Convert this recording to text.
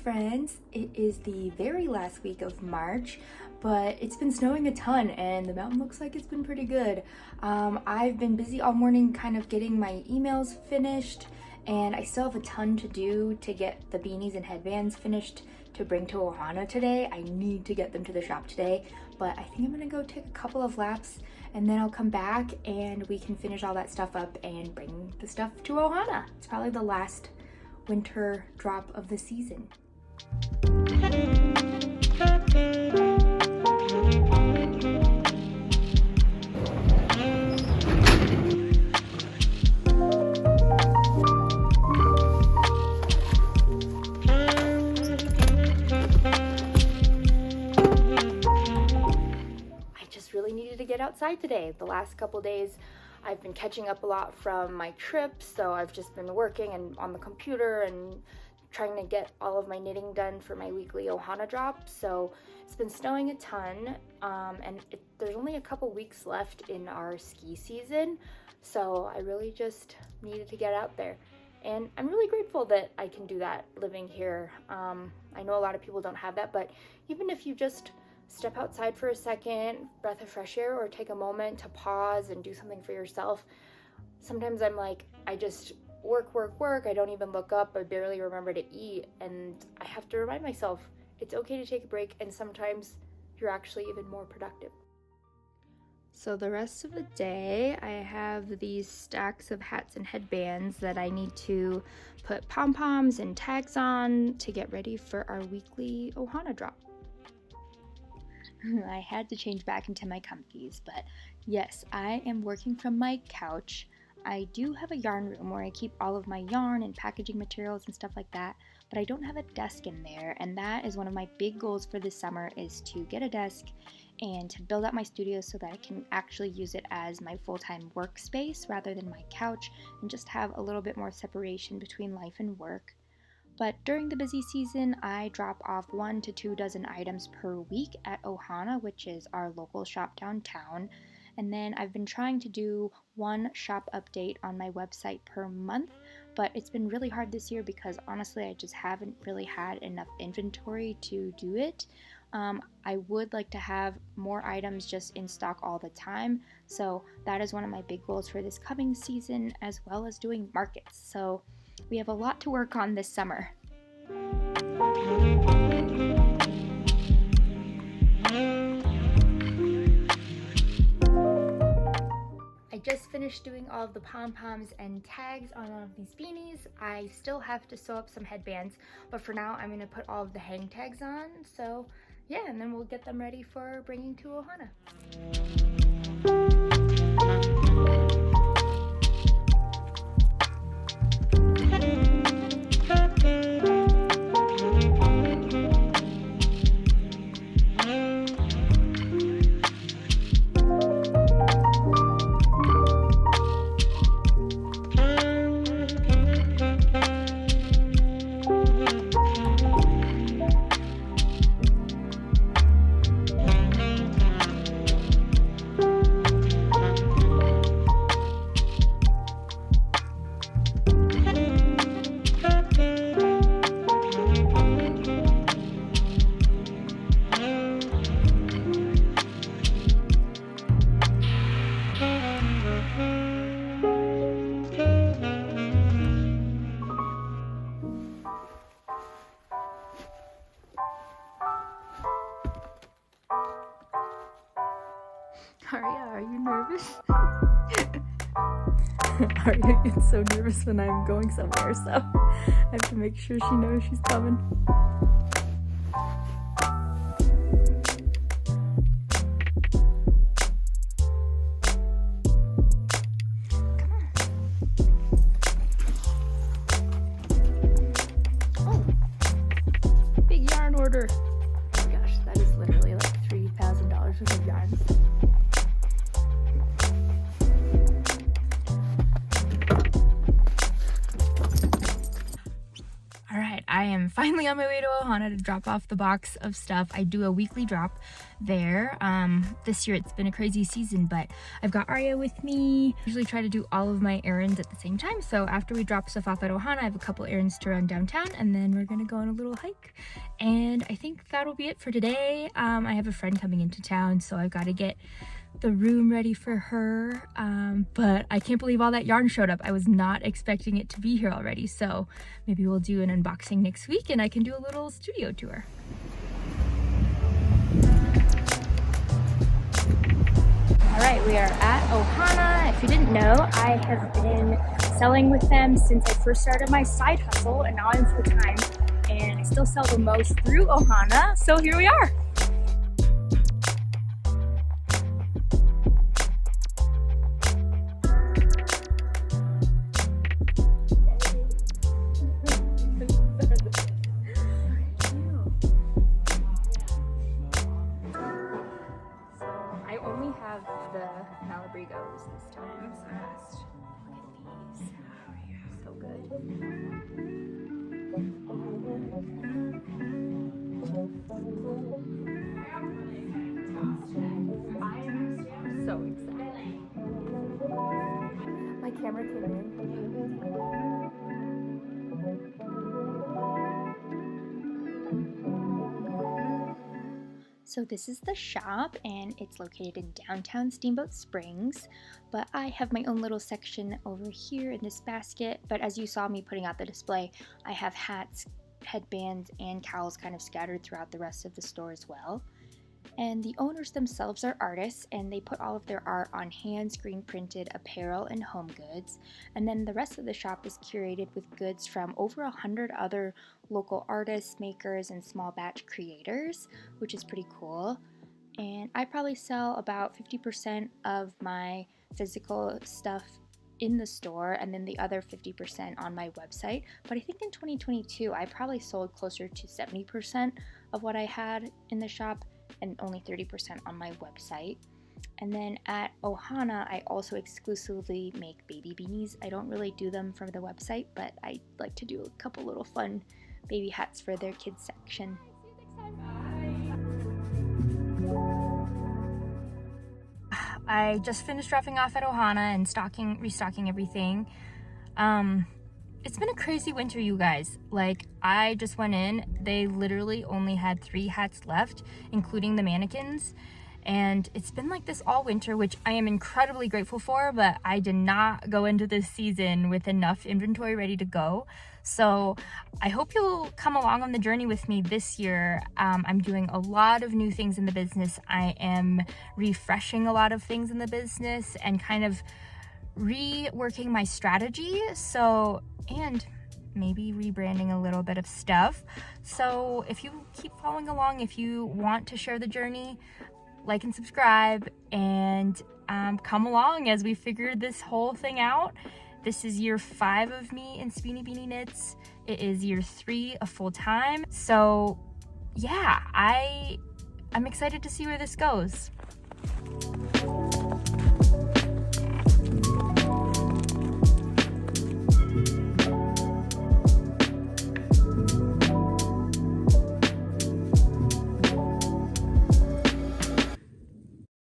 friends. It is the very last week of March, but it's been snowing a ton and the mountain looks like it's been pretty good. I've been busy all morning kind of getting my emails finished, and I still have a ton to do to get the beanies and headbands finished to bring to Ohana today. I need to get them to the shop today, but I think I'm gonna go take a couple of laps and then I'll come back and we can finish all that stuff up and bring the stuff to Ohana. It's probably the last winter drop of the season. Really needed to get outside today. The last couple days I've been catching up a lot from my trips, so I've just been working and on the computer and trying to get all of my knitting done for my weekly Ohana drop. So it's been snowing a ton, and there's only a couple weeks left in our ski season, so I really just needed to get out there. And I'm really grateful that I can do that living here. I know a lot of people don't have that, but even if you just step outside for a second, breath of fresh air, or take a moment to pause and do something for yourself. Sometimes I'm like, I just work. I don't even look up. I barely remember to eat. And I have to remind myself it's okay to take a break. And sometimes you're actually even more productive. So the rest of the day, I have these stacks of hats and headbands that I need to put pom-poms and tags on to get ready for our weekly Ohana drop. I had to change back into my comfies, but yes, I am working from my couch. I do have a yarn room where I keep all of my yarn and packaging materials and stuff like that, but I don't have a desk in there, and that is one of my big goals for this summer, is to get a desk and to build out my studio so that I can actually use it as my full-time workspace rather than my couch, and just have a little bit more separation between life and work. But during the busy season, I drop off 1 to 2 dozen items per week at Ohana, which is our local shop downtown. And then I've been trying to do one shop update on my website per month, but it's been really hard this year because honestly, I just haven't really had enough inventory to do it. I would like to have more items just in stock all the time, so that is one of my big goals for this coming season, as well as doing markets. So we have a lot to work on this summer. I just finished doing all of the pom-poms and tags on all of these beanies. I still have to sew up some headbands, but for now I'm going to put all of the hang tags on. So yeah, and then we'll get them ready for bringing to Ohana. Aria, are you nervous? Aria gets so nervous when I'm going somewhere, so I have to make sure she knows she's coming. Come on. Oh, big yarn order. Oh my gosh, that is literally like $3,000 worth of yarn. I am finally on my way to Ohana to drop off the box of stuff. I do a weekly drop there. This year it's been a crazy season, but I've got Arya with me. I usually try to do all of my errands at the same time. So after we drop stuff off at Ohana, I have a couple errands to run downtown, and then we're gonna go on a little hike. And I think that'll be it for today. I have a friend coming into town, so I've got to get the room ready for her, but I can't believe all that yarn showed up. I was not expecting it to be here already, so maybe we'll do an unboxing next week and I can do a little studio tour. All right, we are at Ohana. If you didn't know, I have been selling with them since I first started my side hustle, and now I'm full-time, and I still sell the most through Ohana, so here we are. The Malabrigos this time. Look at these. So good. I'm so excited. My camera came in. So this is the shop, and it's located in downtown Steamboat Springs, but I have my own little section over here in this basket. But as you saw me putting out the display, I have hats, headbands, and cowls kind of scattered throughout the rest of the store as well. And the owners themselves are artists, and they put all of their art on hand screen printed apparel and home goods. And then the rest of the shop is curated with goods from over 100 other local artists, makers, and small batch creators, which is pretty cool. And I probably sell about 50% of my physical stuff in the store, and then the other 50% on my website. But I think in 2022 I probably sold closer to 70% of what I had in the shop, and only 30% on my website. And then at Ohana, I also exclusively make baby beanies. I don't really do them from the website, but I like to do a couple little fun baby hats for their kids section. I just finished dropping off at Ohana and restocking everything. It's been a crazy winter, you guys. Like, I just went in, they literally only had 3 hats left, including the mannequins. And it's been like this all winter, which I am incredibly grateful for, but I did not go into this season with enough inventory ready to go. So I hope you'll come along on the journey with me this year. I'm doing a lot of new things in the business. I am refreshing a lot of things in the business and kind of reworking my strategy, and maybe rebranding a little bit of stuff. So if you keep following along, if you want to share the journey, like and subscribe, and come along as we figure this whole thing out. This is year 5 of me in Speedy Beanie Knits. It is year 3 of full time. So yeah, I'm excited to see where this goes.